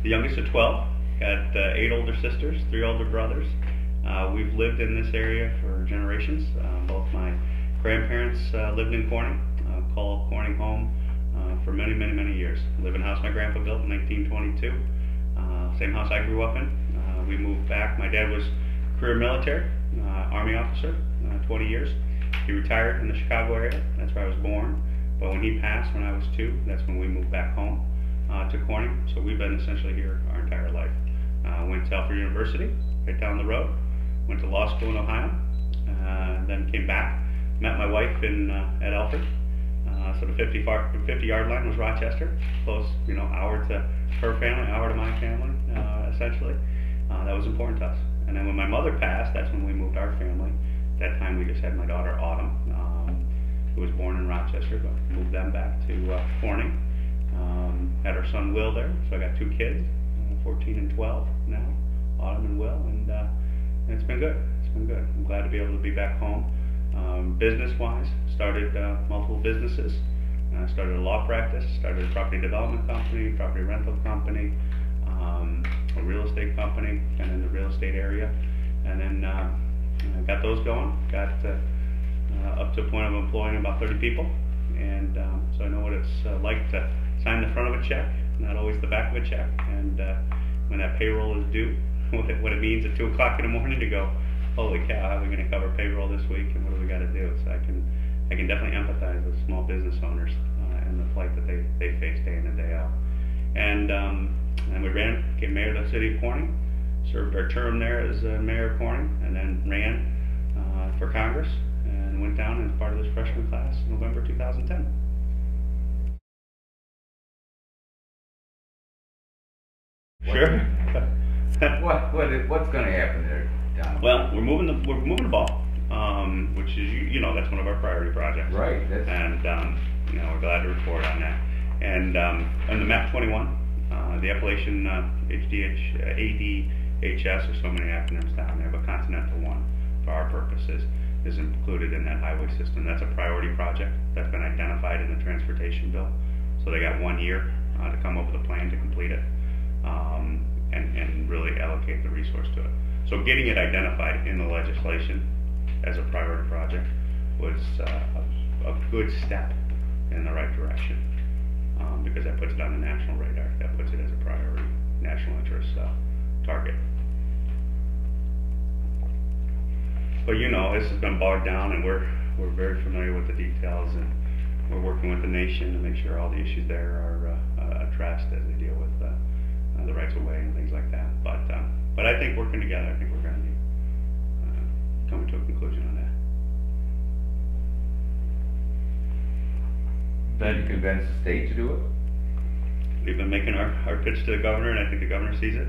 the youngest of 12. Got 8 older sisters, 3 older brothers. We've lived in this area for generations. Both my grandparents lived in Corning, called Corning home for many, many, many years. Live in a house my grandpa built in 1922. Same house I grew up in. We moved back. My dad was career military, Army officer, 20 years. He retired in the Chicago area. That's where I was born. But when he passed when I was 2, that's when we moved back home to Corning. So we've been essentially here our entire life. Went to Alfred University, right down the road. Went to law school in Ohio. Then came back. Met my wife at Alfred. So the 50-yard line was Rochester. Close, hour to her family, hour to my family, essentially. That was important to us. And then when my mother passed, that's when we moved our family. At that time, we just had my daughter Autumn, who was born in Rochester, but moved them back to Corning. Had our son Will there, so I got 2 kids, 14 and 12 now, Autumn and Will, and it's been good. It's been good. I'm glad to be able to be back home. Business-wise, started multiple businesses. Started a law practice, started a property development company, property rental company, a real estate company, kind of in the real estate area, and then got those going. Got up to a point of employing about 30 people, and so I know what it's like to sign the front of a check, not always the back of a check, and when that payroll is due, what it means at 2 o'clock in the morning to go, holy cow, how are we going to cover payroll this week, and what do we got to do? So I can definitely empathize with small business owners and the plight that they face day in and day out. And we became mayor of the city of Corning, served our term there as mayor of Corning, and then ran for Congress, and went down as part of this freshman class in November 2010. Sure. What's going to happen there, Don? Well, we're moving the ball, which is that's one of our priority projects. Right. And we're glad to report on that. And on the MAP 21, the Appalachian ADHS, there's so many acronyms down there, but Continental One, for our purposes, is included in that highway system. That's a priority project that's been identified in the transportation bill. So they got 1 year to come up with a plan to complete it. And really allocate the resource to it. So getting it identified in the legislation as a priority project was a good step in the right direction, because that puts it on the national radar. That puts it as a priority national interest target. But this has been bogged down, and we're very familiar with the details, and we're working with the nation to make sure all the issues there are addressed as they deal with the rights of way and things like that. But I think working together, I think we're going to be coming to a conclusion on that. Then you convince the state to do it? We've been making our pitch to the governor, and I think the governor sees it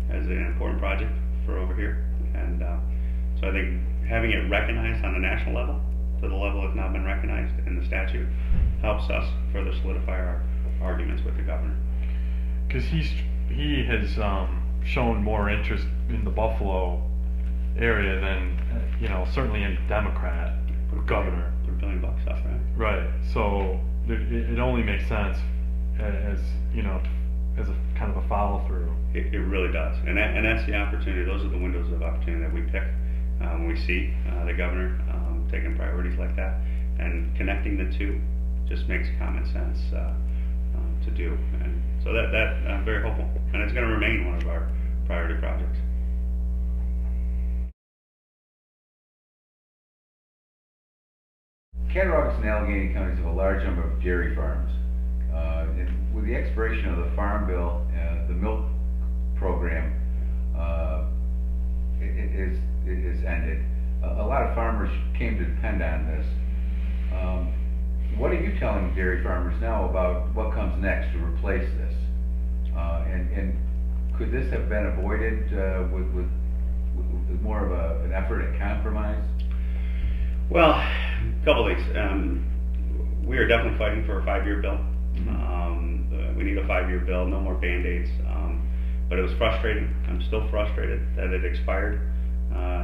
as an important project for over here. And so I think having it recognized on a national level, to the level it's now been recognized in the statute, helps us further solidify our arguments with the governor. Because he has shown more interest in the Buffalo area than certainly any Democrat governor. Put $1 billion off, right? Right. So it only makes sense as as a kind of a follow through. It really does, and that's the opportunity. Those are the windows of opportunity that we pick when we see the governor taking priorities like that, and connecting the two just makes common sense to do. And so that I'm very hopeful, and it's going to remain one of our priority projects. Cattaraugus and Allegheny counties have a large number of dairy farms. And with the expiration of the Farm Bill, the milk program is ended. A lot of farmers came to depend on this. What are you telling dairy farmers now about what comes next to replace this? And could this have been avoided with more of an effort at compromise? Well, a couple of things. We are definitely fighting for a 5-year bill. We need a 5-year bill, no more Band-Aids. But it was frustrating. I'm still frustrated that it expired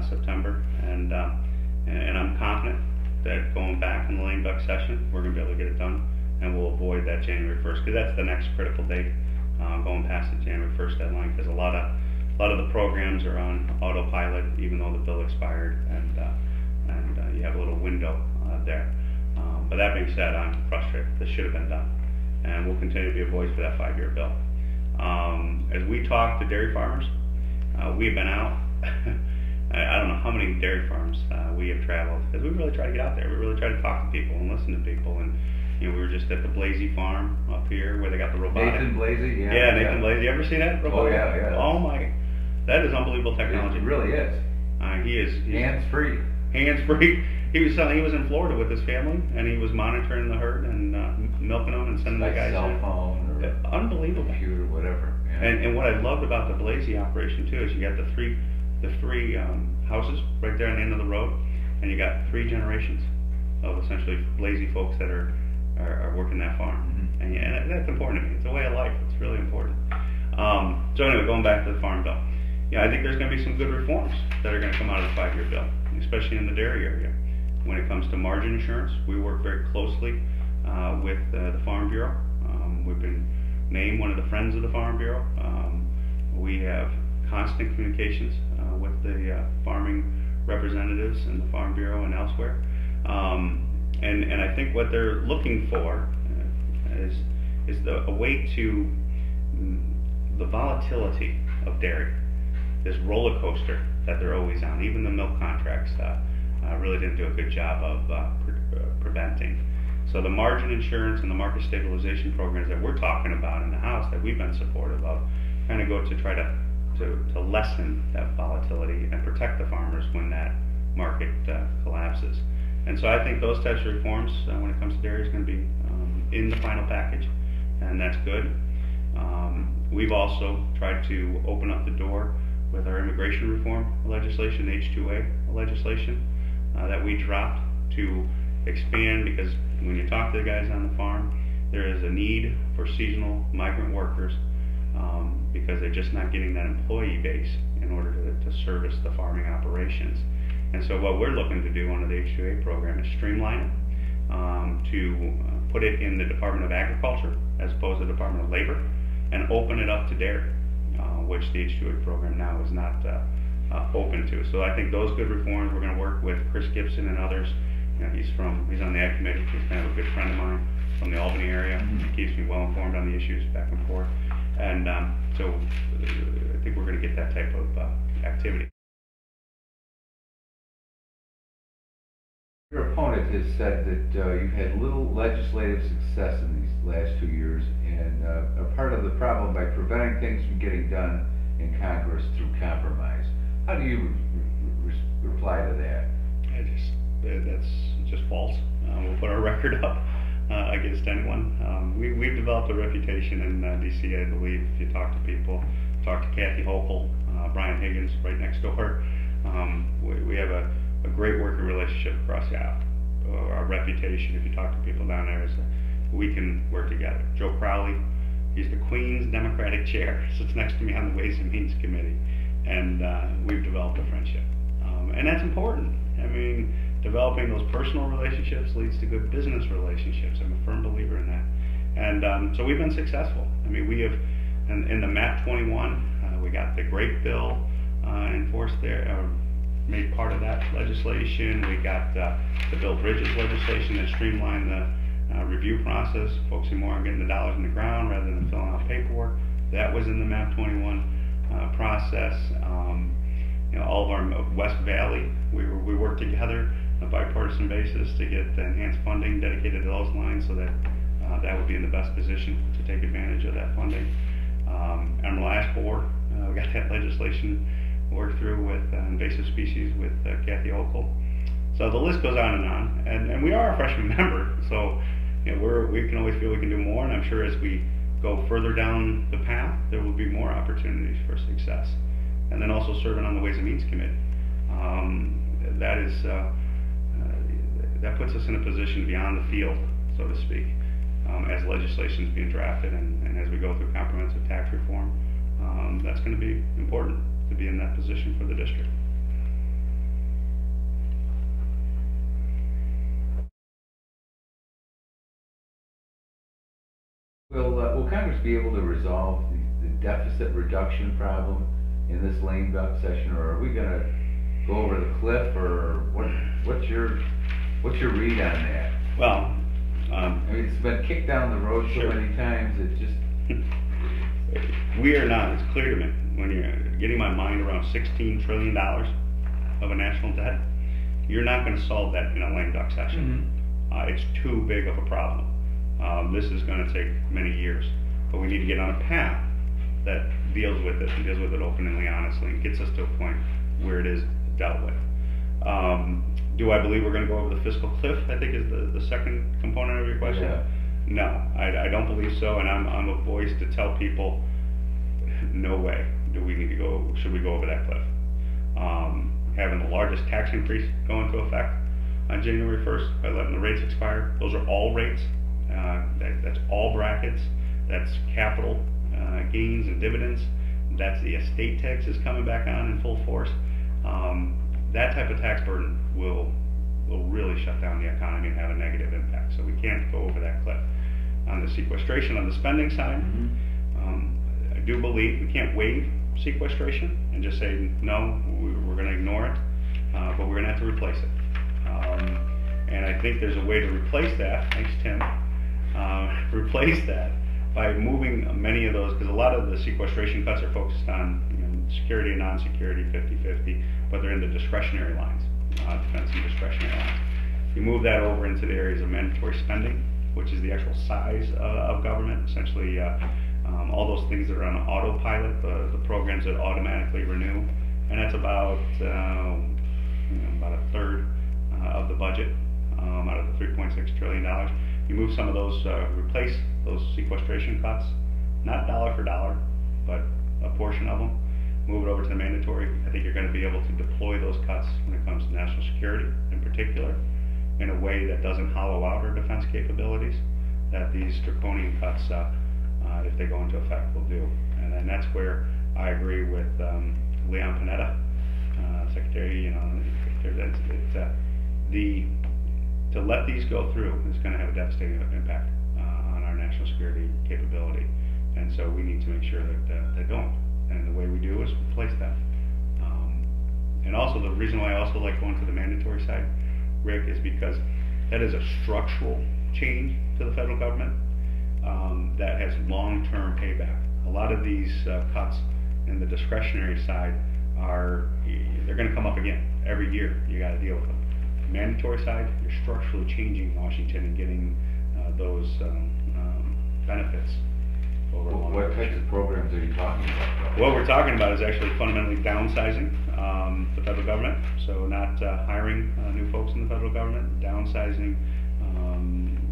September, and I'm confident that going back in the lame duck session, we're going to be able to get it done, and we'll avoid that January 1st, because that's the next critical date going past the January 1st deadline, because a lot of the programs are on autopilot, even though the bill expired, and you have a little window there. But that being said, I'm frustrated. This should have been done, and we'll continue to be a voice for that 5-year bill. As we talk to dairy farmers, we've been out. I don't know how many dairy farms we have traveled, because we really try to get out there. We really try to talk to people and listen to people. And we were just at the Blasey farm up here where they got the robotic. Nathan Blasey, yeah. Yeah, Nathan Blasey. You ever see that robotic? Oh yeah. Oh my, that is unbelievable technology. It really is. He's hands-free. Hands-free. He was in Florida with his family, and he was monitoring the herd and milking them and sending the guys cell in. phone or unbelievable. Computer, whatever. Yeah. And what I loved about the Blasey operation too is you got the three houses right there on the end of the road, and you got 3 generations of essentially Blasey folks that are working that farm. Mm-hmm. And that's important to me. It's a way of life. It's really important. So anyway, going back to the farm bill. I think there's going to be some good reforms that are going to come out of the 5-year bill, especially in the dairy area. When it comes to margin insurance, we work very closely with the Farm Bureau. We've been named one of the Friends of the Farm Bureau. We have constant communications with the farming representatives in the Farm Bureau and elsewhere. And I think what they're looking for is a way to the volatility of dairy, this roller coaster that they're always on. Even the milk contracts really didn't do a good job of preventing. So the margin insurance and the market stabilization programs that we're talking about in the House that we've been supportive of kind of go to try to lessen that volatility and protect the farmers when that market collapses. And so I think those types of reforms when it comes to dairy is going to be in the final package, and that's good. We've also tried to open up the door with our immigration reform legislation, H-2A legislation, that we dropped to expand, because when you talk to the guys on the farm, there is a need for seasonal migrant workers because they're just not getting that employee base in order to service the farming operations. And so what we're looking to do under the H-2A program is streamline it, to put it in the Department of Agriculture as opposed to the Department of Labor, and open it up to dairy, which the H-2A program now is not open to. So I think those good reforms, we're going to work with Chris Gibson and others. He's on the Ag Committee. He's kind of a good friend of mine from the Albany area. He keeps me well informed on the issues back and forth. And so I think we're going to get that type of activity. Your opponent has said that you've had little legislative success in these last 2 years, and a part of the problem by preventing things from getting done in Congress through compromise. How do you reply to that? That's just false. We'll put our record up against anyone. We've developed a reputation in D.C., I believe. If you talk to people, talk to Kathy Hochul, Brian Higgins right next door. We have a great working relationship across the aisle. Our reputation, if you talk to people down there, is that we can work together. Joe Crowley, he's the Queen's Democratic chair, sits next to me on the Ways and Means Committee, and we've developed a friendship. And that's important. I mean, developing those personal relationships leads to good business relationships. I'm a firm believer in that. And so we've been successful. I mean, we have, in the MAP 21, we got the great bill enforced there, made part of that legislation. We got the Bill Bridges legislation that streamlined the review process, focusing more on getting the dollars in the ground rather than filling out paperwork. That was in the MAP 21 process. All of our West Valley, we worked together on a bipartisan basis to get enhanced funding dedicated to those lines, so that that would be in the best position to take advantage of that funding. Emerald Ash Borer, we got that legislation worked through with invasive species with Kathy Hochul. So the list goes on, and we are a freshman member, so we can always feel we can do more, and I'm sure as we go further down the path, there will be more opportunities for success. And then also serving on the Ways and Means Committee. That puts us in a position beyond the field, so to speak, as legislation is being drafted and as we go through comprehensive tax reform. That's going to be important to be in that position for the district. Will Congress be able to resolve the deficit reduction problem in this lame duck session, or are we gonna go over the cliff, or what's your read on that? Well, I mean, it's been kicked down the road so Sure. many times, it just... we are not, it's clear to me, when you're getting my mind around $16 trillion of a national debt, you're not going to solve that in a lame duck session. It's too big of a problem. This is going to take many years, but we need to get on a path that deals with it, and deals with it openly, honestly, and gets us to a point where it is dealt with. Do I believe we're going to go over the fiscal cliff, I think is the second component of your question? Yeah. No, I don't believe so, and I'm a voice to tell people, no way do we need to go, should we go over that cliff. Having the largest tax increase go into effect on January 1st by letting the rates expire, those are all rates, that's all brackets, that's capital gains and dividends, that's the estate taxes coming back on in full force. That type of tax burden will really shut down the economy and have a negative impact. So we can't go over that cliff. On the sequestration, on the spending side, I do believe we can't waive sequestration and just say no, we're going to ignore it, but we're going to have to replace it. And I think there's a way to replace that. Thanks, Tim. Replace that by moving many of those, because a lot of the sequestration cuts are focused on security and non-security 50-50, but they're in the discretionary lines, defense and discretionary lines. You move that over into the areas of mandatory spending, which is the actual size of government, essentially all those things that are on autopilot, the programs that automatically renew, and that's about a third of the budget out of the $3.6 trillion. You move some of those, replace those sequestration cuts, not dollar for dollar, but a portion of them, move it over to the mandatory. I think you're going to be able to deploy those cuts when it comes to national security in particular in a way that doesn't hollow out our defense capabilities, that these draconian cuts, if they go into effect, will do. And then that's where I agree with Leon Panetta, Secretary, to let these go through is going to have a devastating impact on our national security capability. And so we need to make sure that they don't. And the way we do is replace them. And also the reason why I also like going to the mandatory side, Rick, is because that is a structural change to the federal government that has long-term payback. A lot of these cuts in the discretionary side they're going to come up again every year. You got to deal with them. The mandatory side, you're structurally changing Washington and getting those benefits. What types of programs are you talking about? What we're talking about is actually fundamentally downsizing the federal government. So not hiring new folks in the federal government, downsizing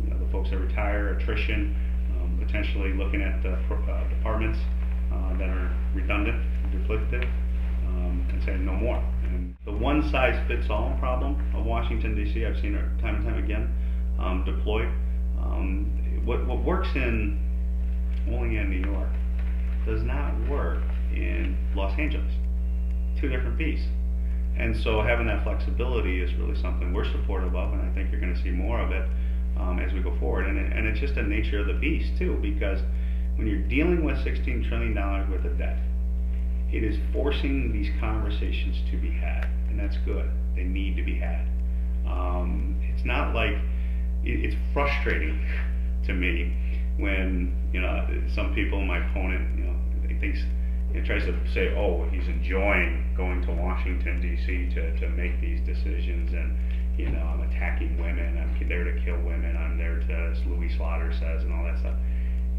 the folks that retire, attrition, potentially looking at departments that are redundant, duplicative, and saying no more. And the one-size-fits-all problem of Washington, D.C., I've seen it time and time again deployed. What works only in New York does not work in Los Angeles. Two different beasts. And so having that flexibility is really something we're supportive of, and I think you're going to see more of it as we go forward. And it's just the nature of the beast too, because when you're dealing with $16 trillion worth of debt, it is forcing these conversations to be had, and that's good. They need to be had. It's not like, it's frustrating to me when some people, my opponent, tries to say, oh, he's enjoying going to Washington D.C. to make these decisions, and I'm attacking women, I'm there to kill women, I'm there to, as Louis Slaughter says, and all that stuff.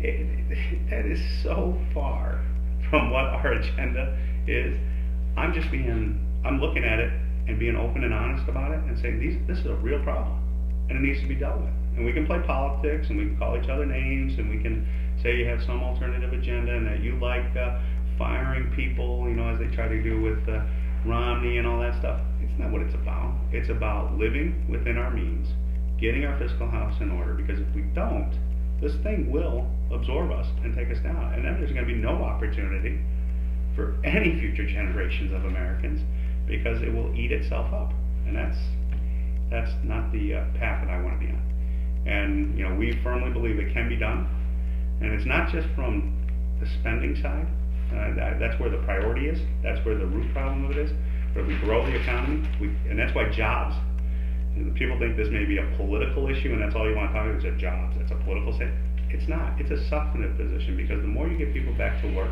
That is so far from what our agenda is. I'm looking at it and being open and honest about it and saying this is a real problem and it needs to be dealt with. And we can play politics and we can call each other names and we can say you have some alternative agenda and that you like firing people, as they try to do with Romney and all that stuff. It's not what it's about. It's about living within our means, getting our fiscal house in order, because if we don't, this thing will absorb us and take us down. And then there's going to be no opportunity for any future generations of Americans, because it will eat itself up. And that's not the path that I want to be on. And we firmly believe it can be done. And it's not just from the spending side. That's where the priority is. That's where the root problem of it is. But if we grow the economy, and that's why jobs. People think this may be a political issue, and that's all you want to talk about is jobs. That's a political thing. It's not. It's a substantive position, because the more you get people back to work,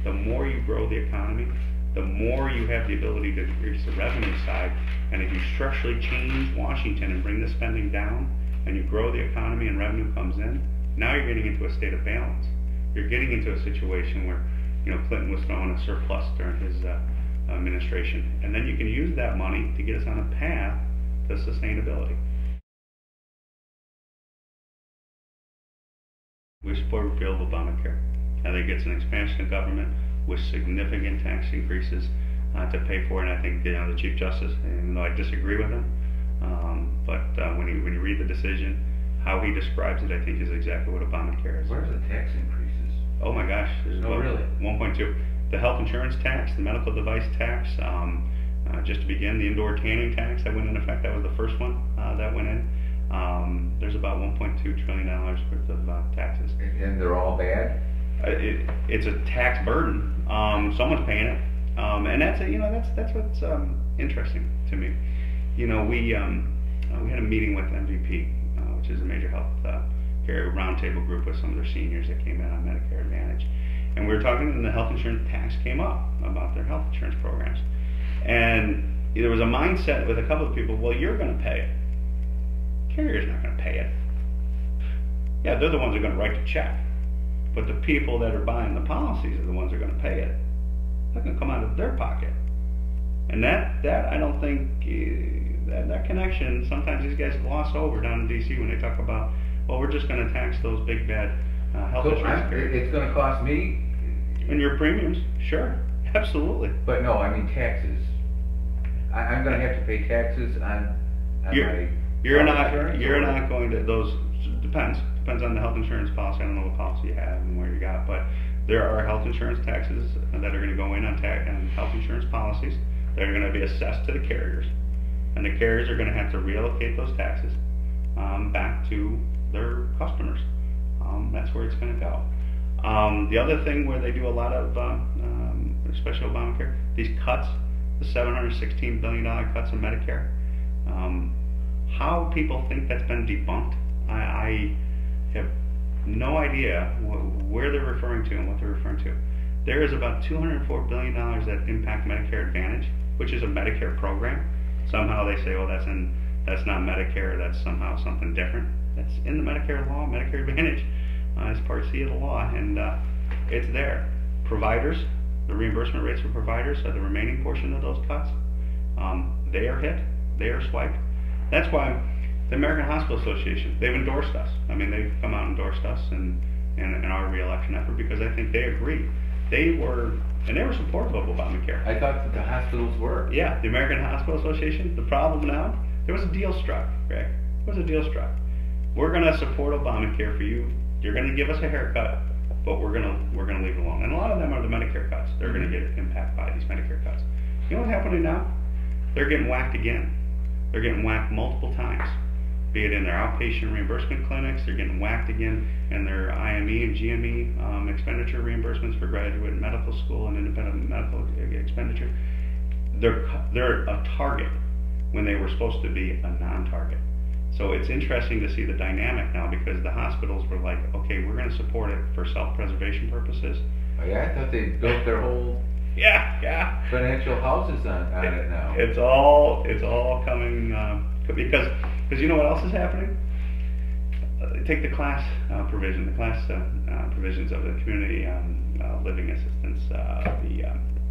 the more you grow the economy, the more you have the ability to increase the revenue side. And if you structurally change Washington and bring the spending down, and you grow the economy and revenue comes in, now you're getting into a state of balance. You're getting into a situation where, Clinton was throwing a surplus during his administration, and then you can use that money to get us on a path to sustainability. We support repeal of Obamacare. I think it's an expansion of government with significant tax increases to pay for it. And I think the Chief Justice, even though I disagree with him, but when you read the decision, how he describes it, I think is exactly what Obamacare is. Where's the tax increases? Oh my gosh, there's really? 1.2. The health insurance tax, the medical device tax, just to begin, the indoor tanning tax that went in effect, that was the first one that went in. There's about $1.2 trillion worth of taxes. And they're all bad? It's a tax burden. Someone's paying it, and that's what's interesting to me. We had a meeting with MVP, which is a major health care roundtable group with some of their seniors that came in on Medicare Advantage, and we were talking, and the health insurance tax came up about their health insurance programs, and there was a mindset with a couple of people. Well, you're going to pay it. Carrier's not going to pay it. Yeah, they're the ones that are going to write the check. But the people that are buying the policies are the ones that are going to pay it. They're going to come out of their pocket. And that I don't think, that connection, sometimes these guys gloss over down in D.C. when they talk about, well, we're just going to tax those big bad health insurance carriers. It's going to cost me? And your premiums, sure, absolutely. But no, I mean taxes. I'm going to have to pay taxes on my... You're not going to, those, depends on the health insurance policy. I don't know what policy you have and where you got, but there are health insurance taxes that are going to go in on health insurance policies that are going to be assessed to the carriers, and the carriers are going to have to reallocate those taxes back to their customers. That's where it's going to go. The other thing where they do a lot of, especially Obamacare, these cuts, the $716 billion cuts in Medicare, how people think that's been debunked, I have no idea where they're referring to and what they're referring to. There is about $204 billion that impact Medicare Advantage, which is a Medicare program. Somehow they say, well, that's not Medicare, that's somehow something different. That's in the Medicare law. Medicare Advantage is Part C of the law, and it's there. Providers, the reimbursement rates for providers are the remaining portion of those cuts. They are hit, they are swiped. That's why the American Hospital Association, they've endorsed us. I mean, they've come out and endorsed us in our re-election effort, because I think they agree. They were supportive of Obamacare. I thought that the hospitals were. Yeah, the American Hospital Association. The problem now, there was a deal struck, Greg. There was a deal struck. We're going to support Obamacare for you. You're going to give us a haircut, but we're going to leave it alone. And a lot of them are the Medicare cuts. They're going to get impacted by these Medicare cuts. You know what's happening now? They're getting whacked again. They're getting whacked multiple times, be it in their outpatient reimbursement clinics. They're getting whacked again in their IME and GME expenditure reimbursements for graduate medical school and independent medical expenditure. They're a target when they were supposed to be a non-target. So it's interesting to see the dynamic now, because the hospitals were like, okay, we're going to support it for self-preservation purposes. Oh yeah, I thought they built their whole financial houses on it now. It's all coming because you know what else is happening? Take the class provision, the class provisions of the community living assistance, the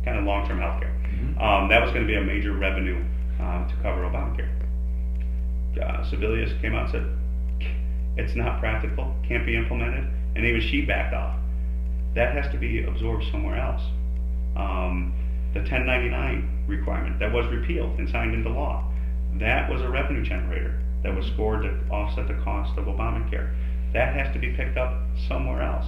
kind of long-term health care. Mm-hmm. That was going to be a major revenue to cover Obamacare. Sebelius came out and said, it's not practical, can't be implemented, and even she backed off. That has to be absorbed somewhere else. The 1099 requirement, that was repealed and signed into law. That was a revenue generator that was scored to offset the cost of Obamacare. That has to be picked up somewhere else.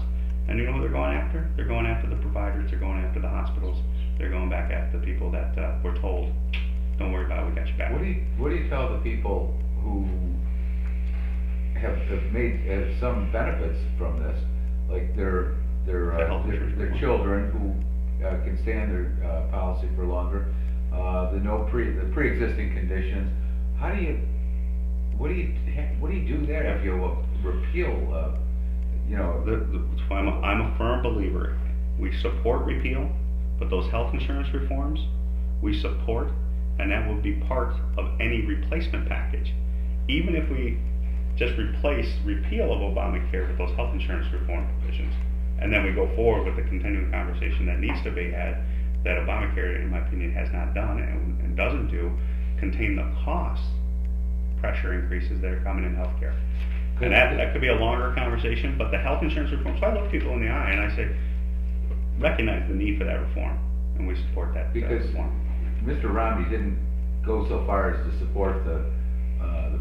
And you know who they're going after? They're going after the providers, they're going after the hospitals, they're going back at the people that were told, don't worry about it, we got you back. What do you tell the people who have made some benefits from this, like their health insurance reform. children who can stay on their policy for longer, the pre-existing conditions. What do you do there if you repeal? That's why I'm a firm believer. We support repeal, but those health insurance reforms we support, and that will be part of any replacement package. Even if we just replace repeal of Obamacare with those health insurance reform provisions, and then we go forward with the continuing conversation that needs to be had, that Obamacare, in my opinion, has not done and doesn't do, contain the cost pressure increases that are coming in healthcare. And that could be a longer conversation, but the health insurance reform, so I look people in the eye and I say, recognize the need for that reform, and we support that reform. Mr. Romney didn't go so far as to support the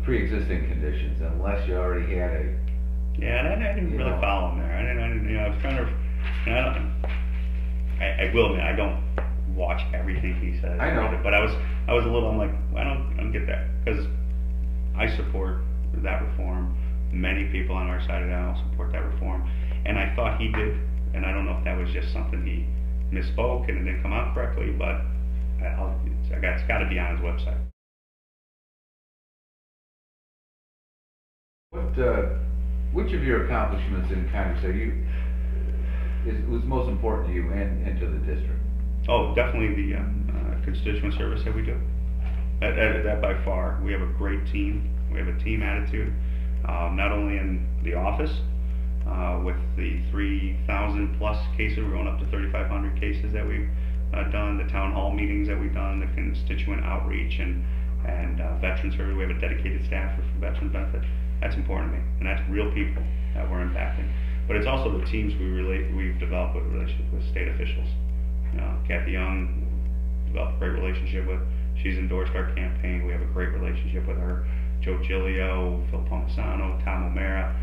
pre-existing conditions unless you already had a. Yeah, and I didn't really follow him there. I was trying to. I will admit I don't watch everything he says. I know, but I was a little. I'm like, I don't get that, because I support that reform. Many people on our side of the aisle support that reform, and I thought he did. And I don't know if that was just something he misspoke and it didn't come out correctly, but it's got to be on his website. Which of your accomplishments in Congress was most important to you and to the district? Oh, definitely the constituent service that we do. That by far. We have a great team. We have a team attitude, not only in the office, with the 3,000 plus cases, we're going up to 3,500 cases that we've done, the town hall meetings that we've done, the constituent outreach, and veteran service. We have a dedicated staff for veteran benefits. That's important to me, and that's real people that we're impacting. But it's also the teams we've developed with relationship with state officials. Kathy Young developed a great relationship with. She's endorsed our campaign. We have a great relationship with her. Joe Giglio, Phil Pomisano, Tom O'Mara,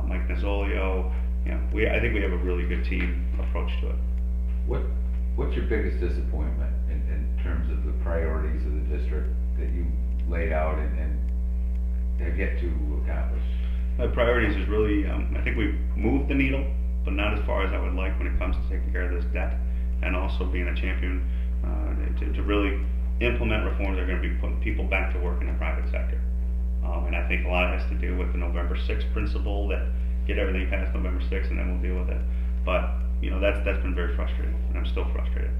Mike Nazzolio. I think we have a really good team approach to it. What's your biggest disappointment in terms of the priorities of the district that you laid out and have yet to accomplish? My priorities is really, I think we've moved the needle, but not as far as I would like when it comes to taking care of this debt, and also being a champion to really implement reforms that are going to be putting people back to work in the private sector. And I think a lot has to do with the November 6th principle, that get everything past November 6th and then we'll deal with it. But that's been very frustrating, and I'm still frustrated.